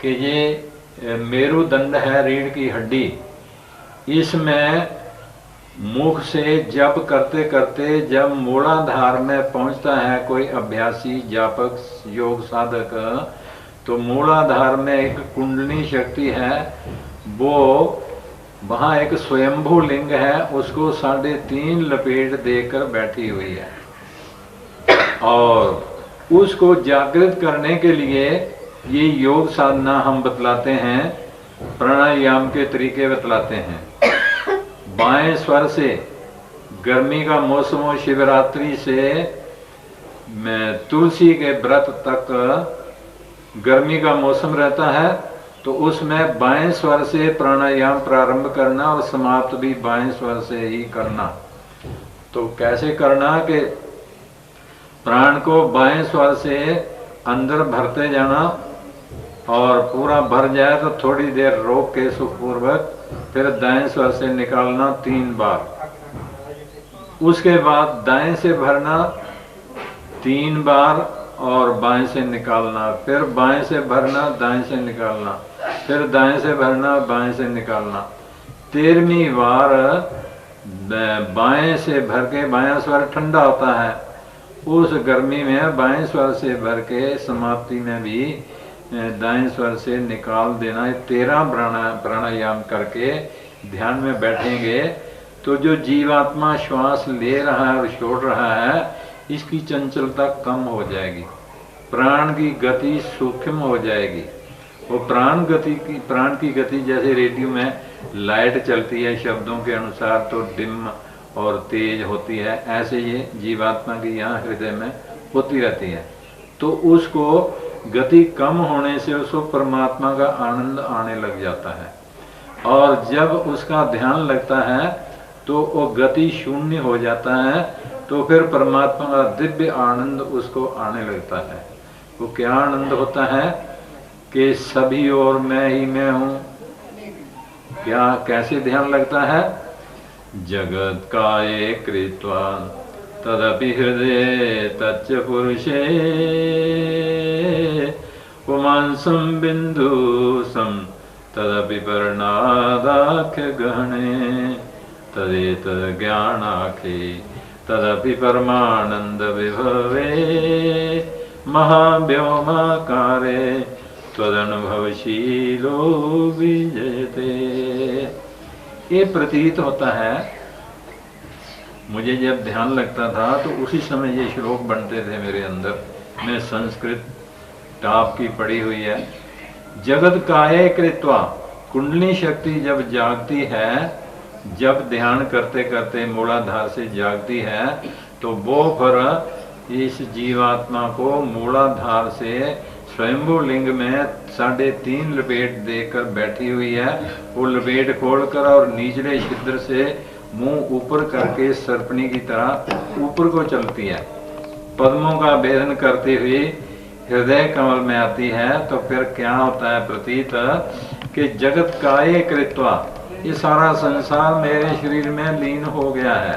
कि ये मेरुदंड है, रीढ़ की हड्डी, इसमें मुख से जप करते करते जब मूलाधार में पहुंचता है कोई अभ्यासी जापक योग साधक, तो मूलाधार में एक कुंडली शक्ति है, वो वहाँ एक स्वयंभू लिंग है, उसको 3.5 लपेट देकर बैठी हुई है। और उसको जागृत करने के लिए ये योग साधना हम बतलाते हैं, प्राणायाम के तरीके बतलाते हैं। बाएं स्वर से, गर्मी का मौसम हो, शिवरात्रि से तुलसी के व्रत तक गर्मी का मौसम रहता है, तो उसमें बाएं स्वर से प्राणायाम प्रारंभ करना और समाप्त भी बाएं स्वर से ही करना। तो कैसे करना कि प्राण को बाएं स्वर से अंदर भरते जाना, और पूरा भर जाए तो थोड़ी देर रोक के सुखपूर्वक फिर दाएं स्वर से निकालना 3 बार। उसके बाद दाएं से भरना 3 बार और बाएं से निकालना, फिर बाएं से भरना, दाएं से निकालना, फिर दाएं से भरना, बाएं से निकालना। 13वीं बार बाएं से भर के, बायां स्वर ठंडा होता है, उस गर्मी में बाएं स्वर से भर के समाप्ति में भी दाएं स्वर से निकाल देना। 13 प्राणायाम करके ध्यान में बैठेंगे तो जो जीवात्मा श्वास ले रहा है और छोड़ रहा है, इसकी चंचलता कम हो जाएगी, प्राण की गति सूक्ष्म हो जाएगी। वो प्राण की गति जैसे रेडियो में लाइट चलती है शब्दों के अनुसार, तो डिम और तेज होती है, ऐसे ये जीवात्मा की यहाँ हृदय में होती रहती है। तो उसको गति कम होने से उसको परमात्मा का आनंद आने लग जाता है, और जब उसका ध्यान लगता है तो वो गति शून्य हो जाता है, तो फिर परमात्मा का दिव्य आनंद उसको आने लगता है। वो क्या आनंद होता है कि सभी और मैं ही मैं हूँ। क्या कैसे ध्यान लगता है? जगत काये कृत्वा तदपि हृदये तच्च पुरुषे पुमांसं बिंदुसं तदपि वर्णादाख्य गहने तदेतद् ज्ञानाखे तदपि परमानंद विभवे महाव्योमाकारे त्वदनुभवशीलो विजयते। ये प्रतीत होता है, मुझे जब ध्यान लगता था तो उसी समय ये श्लोक बनते थे मेरे अंदर। मैं संस्कृत टॉप की पढ़ी हुई है। जगत काये कृत्वा, कुंडली शक्ति जब जागती है, जब ध्यान करते करते मूलाधार से जागती है, तो वो फिर इस जीवात्मा को मूलाधार से स्वयंभू लिंग में 3.5 लपेट देकर बैठी हुई है। वो लपेट खोलकर और निचले छिद्र से मुंह ऊपर करके सर्पणी की तरह ऊपर को चलती है, पद्मों का भेदन करते हुए हृदय कमल में आती है। तो फिर क्या होता है प्रतीत कि जगत काये कृत्वा, ये सारा संसार मेरे शरीर में लीन हो गया है।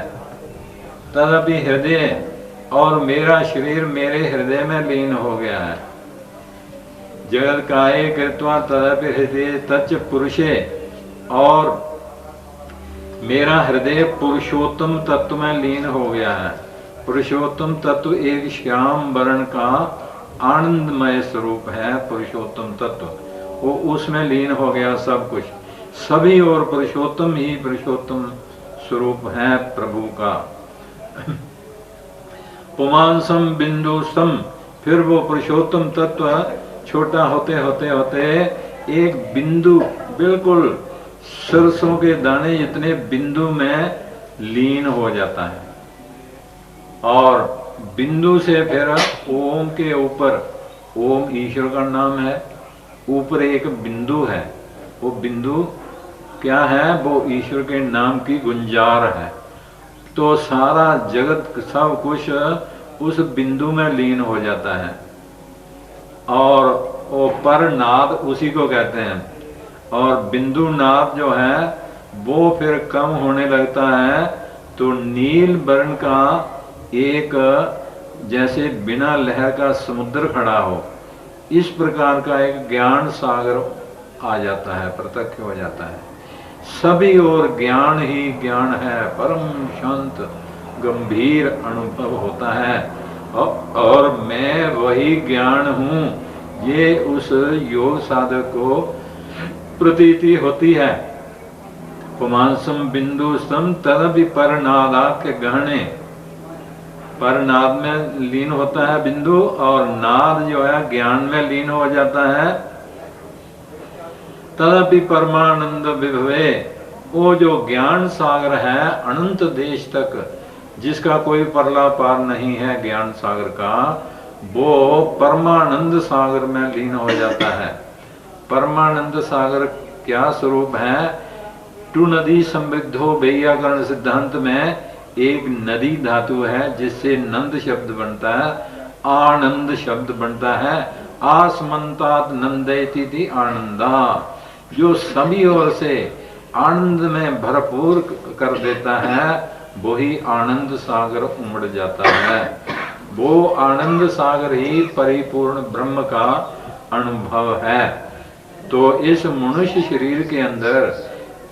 तदपि हृदय, और मेरा शरीर मेरे हृदय में लीन हो गया है। जगत काये कृत्वा तदपि हृदय तच्च पुरुषे, और मेरा हृदय पुरुषोत्तम तत्व में लीन हो गया है। पुरुषोत्तम तत्व एक श्याम वर्ण का आनंदमय स्वरूप है। पुरुषोत्तम तत्व वो उसमें लीन हो गया। सब कुछ, सभी और पुरुषोत्तम ही पुरुषोत्तम स्वरूप है प्रभु का। पुमांसम बिंदुसम, फिर वो पुरुषोत्तम तत्व छोटा होते होते होते एक बिंदु, बिल्कुल सरसों के दाने जितने बिंदु में लीन हो जाता है। और बिंदु से फिर ओम के ऊपर, ओम ईश्वर का नाम है, ऊपर एक बिंदु है। वो बिंदु क्या है? वो ईश्वर के नाम की गुंजार है। तो सारा जगत, सब कुछ उस बिंदु में लीन हो जाता है। और वो पर नाद उसी को कहते हैं। और बिंदु नाद जो है वो फिर कम होने लगता है, तो नील वर्ण का एक, जैसे बिना लहर का समुद्र खड़ा हो, इस प्रकार का एक ज्ञान सागर आ जाता है, प्रत्यक्ष हो जाता है। सभी और ज्ञान ही ज्ञान है, परम शांत गंभीर अनुभव होता है और मैं वही ज्ञान हूं, ये उस योग साधक को प्रतीति होती है। पुमांसम बिंदु स्तम तदपि परनादाख्य गहने, परनाद में लीन होता है बिंदु, और नाद जो है ज्ञान में लीन हो जाता है। तदपि परमानंद विभवे, वो जो ज्ञान सागर है अनंत देश तक, जिसका कोई परला पार नहीं है ज्ञान सागर का, वो परमानंद सागर में लीन हो जाता है। परमानंद सागर क्या स्वरूप है? टू नदी समृद्धो वैयाकरण सिद्धांत में एक नदी धातु है जिससे नंद शब्द बनता है, आनंद शब्द बनता है। आसमंतात नंदयति आनंदा, जो सभी ओर से आनंद में भरपूर कर देता है, वही आनंद सागर उमड़ जाता है। वो आनंद सागर ही परिपूर्ण ब्रह्म का अनुभव है। तो इस मनुष्य शरीर के अंदर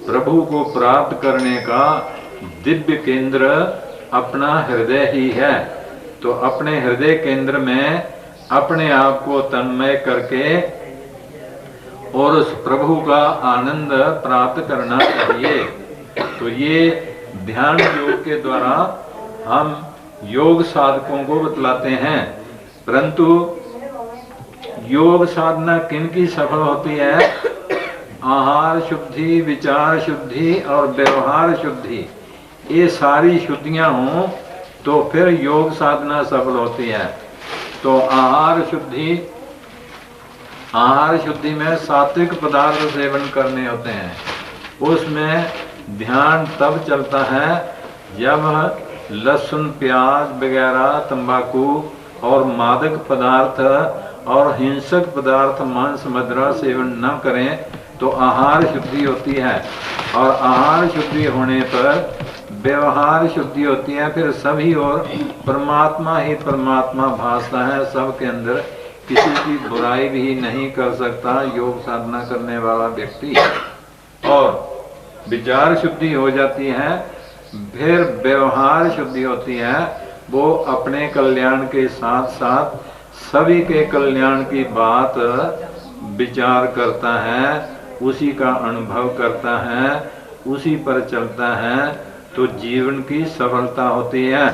प्रभु को प्राप्त करने का दिव्य केंद्र अपना हृदय ही है। तो अपने हृदय केंद्र में अपने आप को तन्मय करके और उस प्रभु का आनंद प्राप्त करना चाहिए। तो ये ध्यान योग के द्वारा हम योग साधकों को बतलाते हैं। परंतु योग साधना किनकी सफल होती है? आहार शुद्धि, विचार शुद्धि और व्यवहार शुद्धि, ये सारी शुद्धियां हों तो फिर योग साधना सफल होती है। तो आहार शुद्धि में सात्विक पदार्थ सेवन करने होते हैं। उसमें ध्यान तब चलता है जब लहसुन, प्याज वगैरह, तंबाकू और मादक पदार्थ और हिंसक पदार्थ, मांस मदिरा सेवन न करें तो आहार शुद्धि होती है। और आहार शुद्धि होने पर व्यवहार शुद्धि होती है। फिर सभी और परमात्मा ही परमात्मा भासता है, सबके अंदर किसी की बुराई भी नहीं कर सकता योग साधना करने वाला व्यक्ति। और विचार शुद्धि हो जाती है, फिर व्यवहार शुद्धि होती है। वो अपने कल्याण के साथ साथ सभी के कल्याण की बात विचार करता है, उसी का अनुभव करता है, उसी पर चलता है, तो जीवन की सफलता होती है।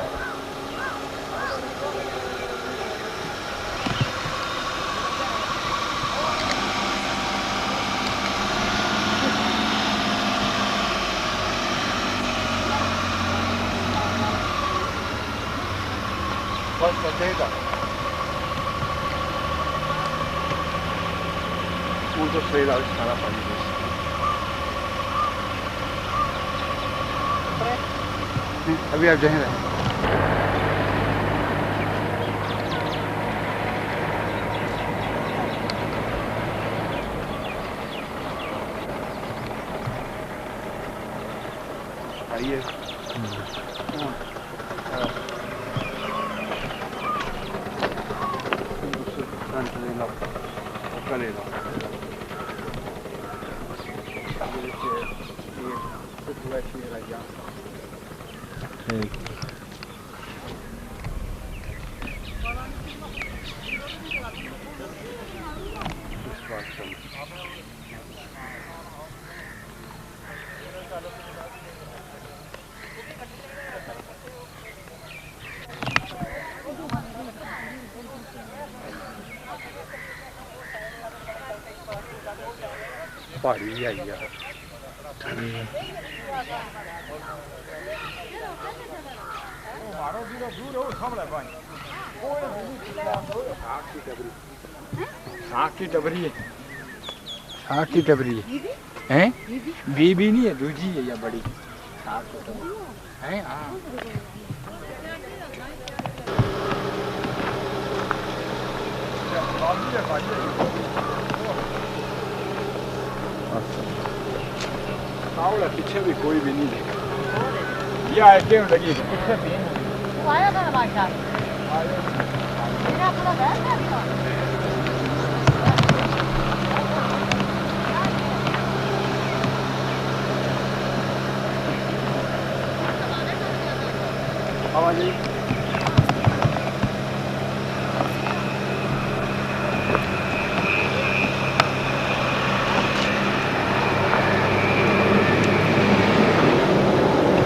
अभी आप जाएं आइए। पहाड़ी भी आई है। साग की टबरी है, बीबी नहीं है, दूजी है या बड़ी साग की टबरी है। हाँ पीछे भी कोई भी नहीं देखा। यह आए क्यों लगी पीछे भी आया था ना भाई साहब।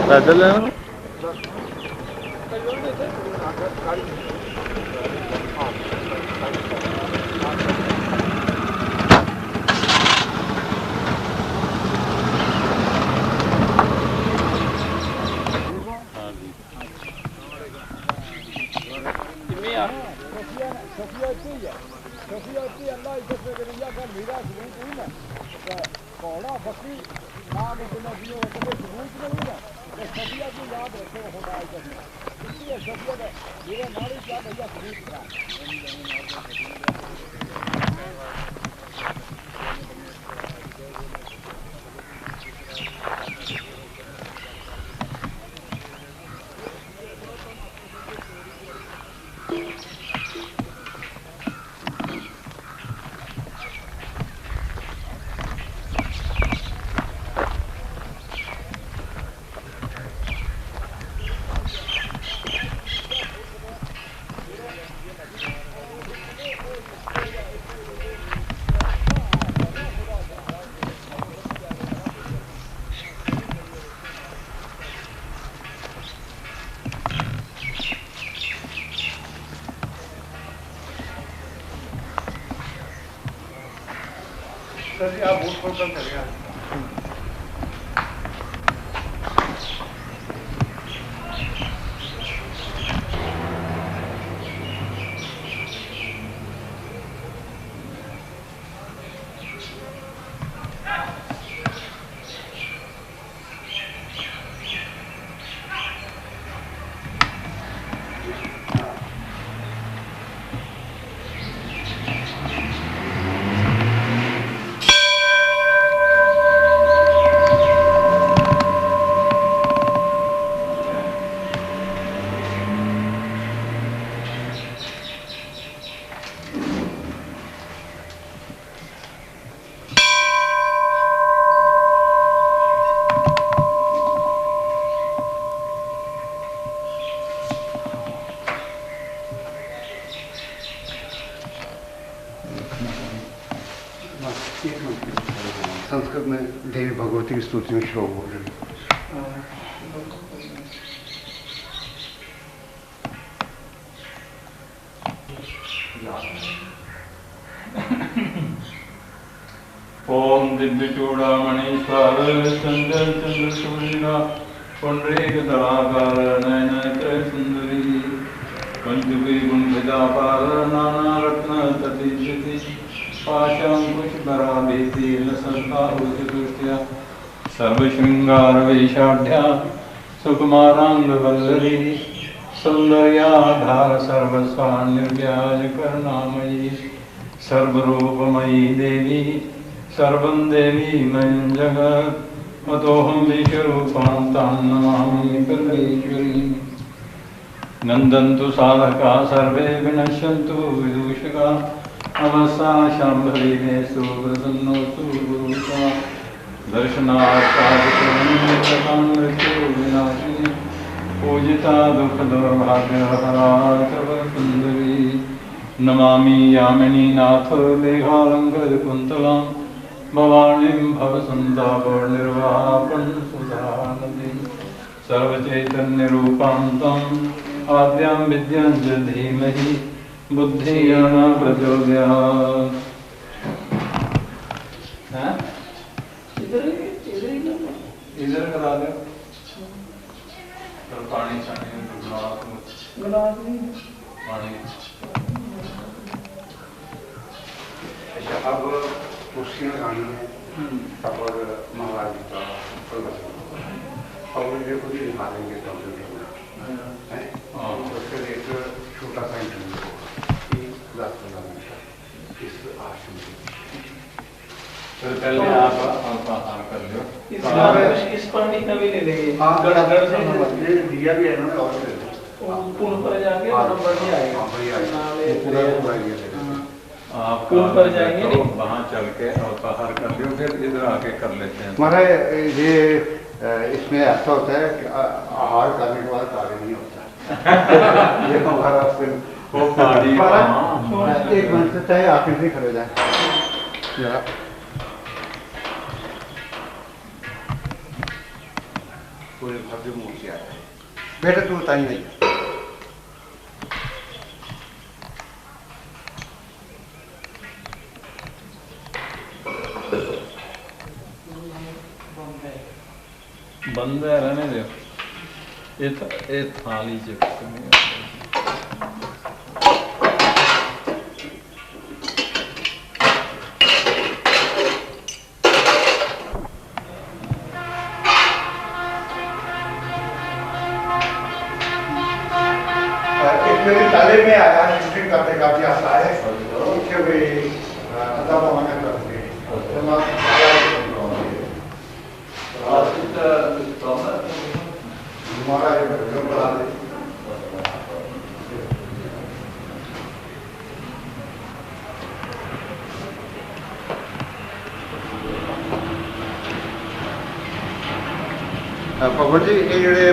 पैदल है ना? सर जी आप वोट खोलकर चले गए। संस्कृत में देवी भगवती की स्तुति में श्लोक बोल रही ओम दिव्य चूड़ामणि स्वार चंद्र चंद्र सूर्या पुंडरीक दलाकार नयन सुंदरी पंचुकी गुंडा पार नाना रत्न तति पाशांकुशबराभीति लसंकाहुचतुष्ट्या सर्वशृंगार वैशाढ्या सुकुमारांगवल्लरी सौंदर्याधार सर्वस्वान्यव्याज करुणामयी सर्वरूपमयी देवी सर्वं देवी मयं जगत् अतोऽहं विश्वरूपां तां नमामि परमेश्वरीं नन्दन्तु साधका सर्वे विनश्यन्तु विदूषका अवसा शाम्भवी मे सुप्रसन्नोऽस्तु गुरुता दर्शनार्थादिकं मृत्युविनाशिनी पूजिता दुःखदुर्भाग्यहरा सर्वसुन्दरी नमामि यामिनी नाथ मेघालङ्कृतकुन्तलां भवानीं भवसन्तापनिर्वापं सुधानदीं सर्वचैतन्यरूपां तम् आद्यां विद्यां च धीमहि बुद्धिया प्रचोदयात्। इधर करा दो पानी छाने गिलास पानी। अच्छा अब कुर्सी लगानी है और महाराज जी का प्रदर्शन और मुझे खुद ही दिखा देंगे तो फिर एक छोटा सा इंटरव्यू होगा 10-15 मिनट का इस आश्रम तो पहले आप आहार कर लो। इस पानी का भी ले लेंगे दिया भी है इन्होंने और पुल पर जाके बढ़िया आएगा आप पुल पर जाएंगे तो वहाँ चल के और बाहर कर लो फिर इधर आके कर लेते हैं। हमारा ये इसमें ऐसा होता है कि आहार करने के बाद कार्य नहीं होता ये हमारा फिल्म वो पानी एक मिनट से चाहे आप इसी खड़े जाए जरा पूरे भव्य मूर्ति आ रहे बेटा तू बताई नहीं बंद है रहने दो ये थाली से मेरे ताले में आया शूटिंग करने का भी आता है मुख्य भी अदा बनाने करते हैं हमारा ये बना दे पवन जी ये ਜਿਹੜੇ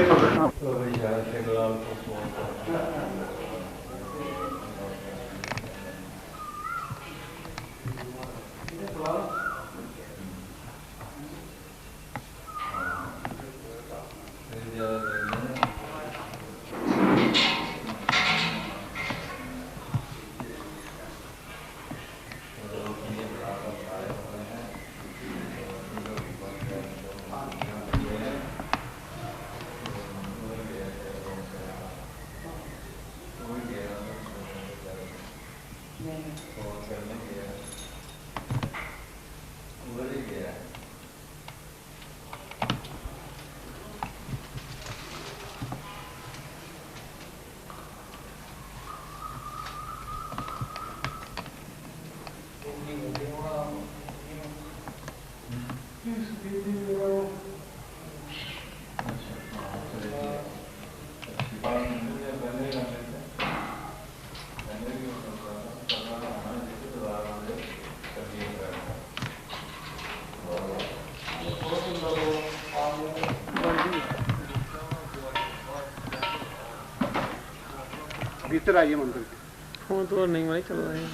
भीतर आइए मंदिर के फोन तो नहीं भाई चल रहा है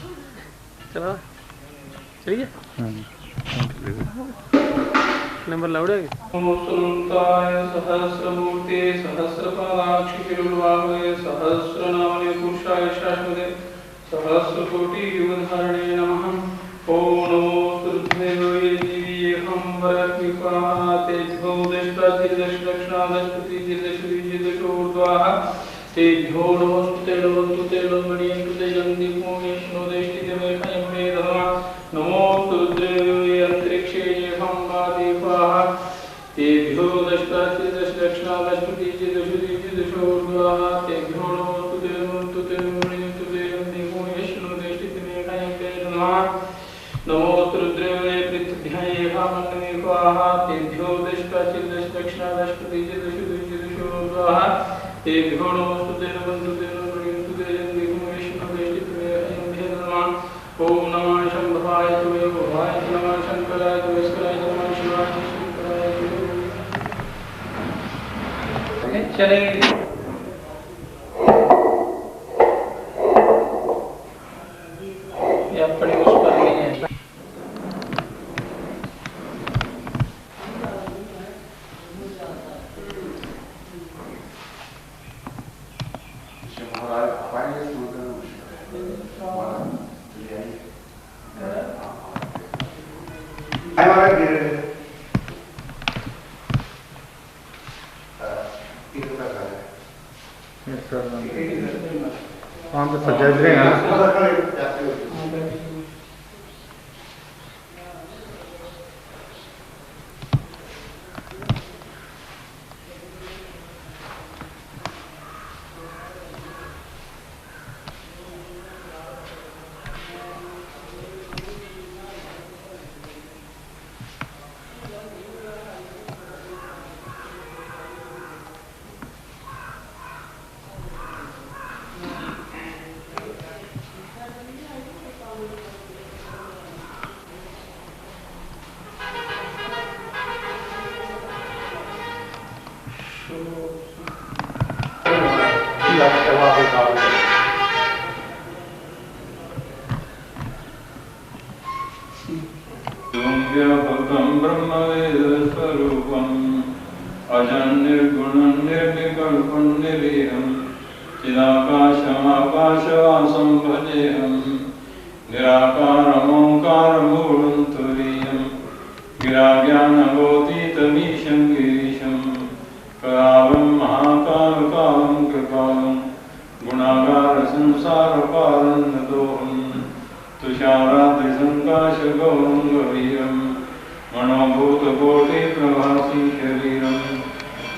चला चलिए नंबर लाउड है ओमकाय सहस्रमूर्ते सहस्रपादाक्षि तिरुवाहवे सहस्रनामने पुरुषाय शाश्वते सहस्रकोटि युगधारणे नमः ओम नमो स्तुभ्ये दिव्येहं वरत्मिकातेभ्यो दशदक्षिणादशपतिदशविजयदशोर्ध्वाः तेभ्यो नमस्ते नमस्तु ते नमणीयन्तु ते जन्दिमोनेष्णो देष्टिते मे खयं मे धर्मा नमो रुद्रेवे अंतरिक्षे येहं वादिपाः तेभ्यो दशदक्षिणादशपतिदशविजयदशोर्ध्वाः तेभ्यो नमस्तु ते नमणीयन्तु ते जन्दिमोनेष्णो देष्टिते मे खयं मे धर्मा नमो रुद्रेवे पृथ्व्यां येहं अन्नमेकाः तेभ्यो दशदक्षिणादशपतिदशविजयदशोर्ध्वाः तेभ्यो नमस्तु ते नमन्तु ते नमन्तु ते जन्दिमोनेष्णो देष्टिते मे खयं मे धर्मा ओम नमः शंभवाय तुमे भवाय नमः शंकराय तुमेश्वराय नमः शिवाय शंकराय तुमे चलेंगे ये अपने उस पर नहीं है महाराज पाएंगे हमारा गिरे हम तो सजा रहे हैं वापस डाल दें। व्यापकं ब्रह्मवेदस्वरूपम् अजन्निर्गुणं निर्विकल्पं निरीहं चिदाकाशमाकाशवासं भजेऽहं निराकारमोङ्कारमूलं तुरीयं गिराज्ञानगोतीतमीशं गिरीशं करालं महाकालकालं कृपालं गुणागारसंसारपारं नतोऽहं तुषाराद्रिसङ्काशगौरं गभीरं मनोभूतकोटिप्रभासि शरीरं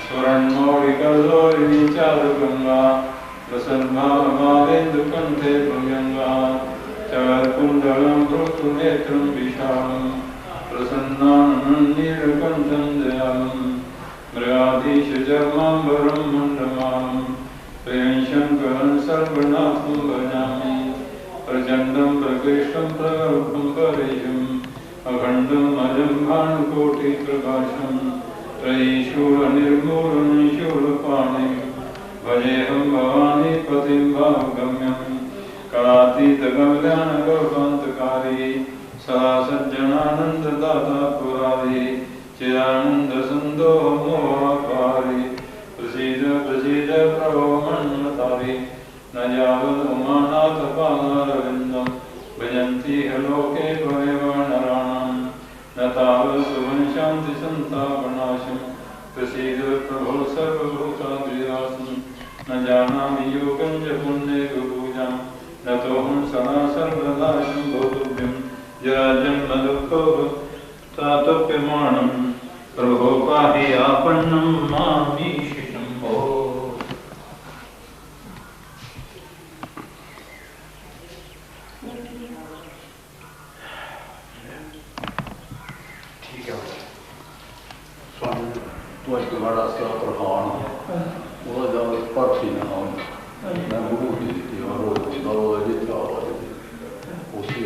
स्फुरन्मौलिकल्लोलिनी चारुगङ्गा प्रसन्नामादेन्दुकण्ठे भुजङ्गा चरकुण्डलं भृतुनेत्रं विशालं प्रसन्नानन्दनीलकण्ठं दयालं मृगाधीशजर्माम्बरं मण्डमालं प्रियशङ्करं सर्वनाथं भजामि प्रचण्डं प्रकृष्टं प्रगल्भं परेशम् अखण्डं अजं भानुकोटिप्रकाशं त्रयीशूलनिर्मूलं शूलपाणिं भजेऽहं भवानीपतिं भावगम्यं कलातीतकल्याणकल्पान्तकारी सदा सज्जनानन्ददाता पुरारी चिदानन्दसन्दोहमोहापारि प्रसीद प्रसीद प्रभो मन्मतारि न यावत् उमानाथपादारविन्दं भजन्ति लोके परिवर्णराणां न तावत् सुवंशान्ति सन्तापनाशं प्रसीद प्रभो सर्वभूताद्रिदासं न जानामि योगं च पुण्यैकपूजां न तोऽहं सदा सर्वदा शम्भोतुभ्यं जराजन्मदुःखोपतातोप्यमाणं प्रभो पाहि आपन्नं मामीशि शम्भो। बड़ा सा प्रधान वो जब पर्ची न हो मैं गुरु दी थी और वो दो जितना हो उसी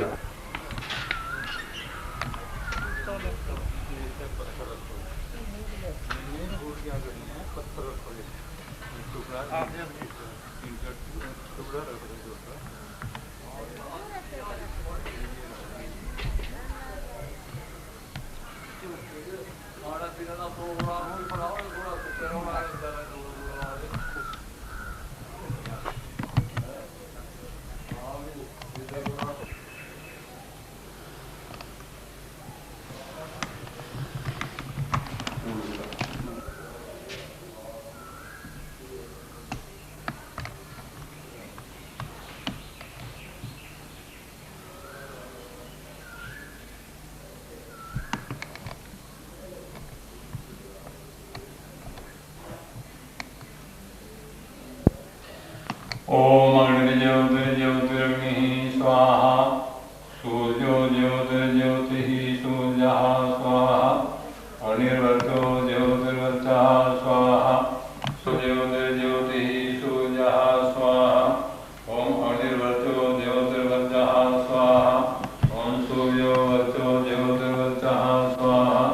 ओम अग्निर्ज्योतिर्ज्योतिरग्निः स्वाहा सूर्यो ज्योतिर्ज्योतिः सूर्यः स्वाहा अनिर्वतो ज्योतिर्वतः स्वाहा ज्योतिर्ज्योतिः सूर्यः स्वाहा ओम अनिर्वतो ज्योतिर्वतः स्वाहा ओम सूर्यो वतो ज्योतिर्वतः स्वाहा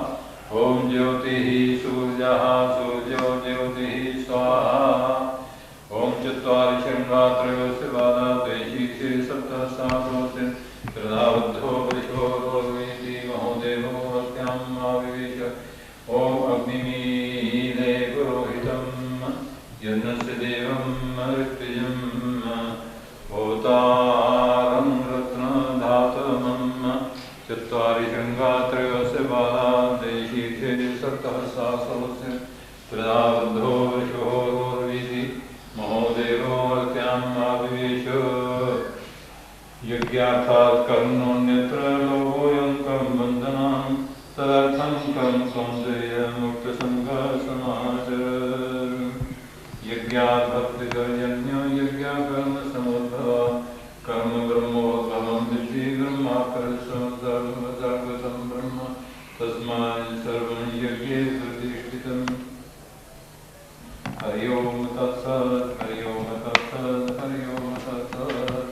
ओम ज्योतिः सूर्यः सूर्यो ज्योतिः स्वाहा ओम चत्वारि शृंगात्रयोस्य बाधा दैशीक्षे सप्तसारोस्य प्रधावद्धो वृषोर्वेति महोदेवो अस्याम् आविवेश ओम अग्निमीले पुरोहितं यज्ञस्य देवं ऋत्विजं भूतारं रत्नधातमं चत्वारि शृंगात्रयोस्य बाधा दैशीक्षे सप्तसारोस्य प्रधावद्धो वृषोर्वेति महोदेवो अस्याम् आविवेश यज्ञार्थात् कर्मण्यत्र लोभोऽयं कर्म बन्धनं तदर्थं कर्म सौन्दर्यमुक्तसङ्गसमाचर यज्ञात् भक्तिर्यज्ञो यज्ञकर्म समुद्भव कर्म ब्रह्मोद्भवं विद्धि ब्रह्माकर्षं सर्वगतं ब्रह्म तस्मात् सर्वं यज्ञे प्रतिष्ठितम्। हरि ओम तत्सत् हरि ओम तत्सत् हरि ओम तत्सत्।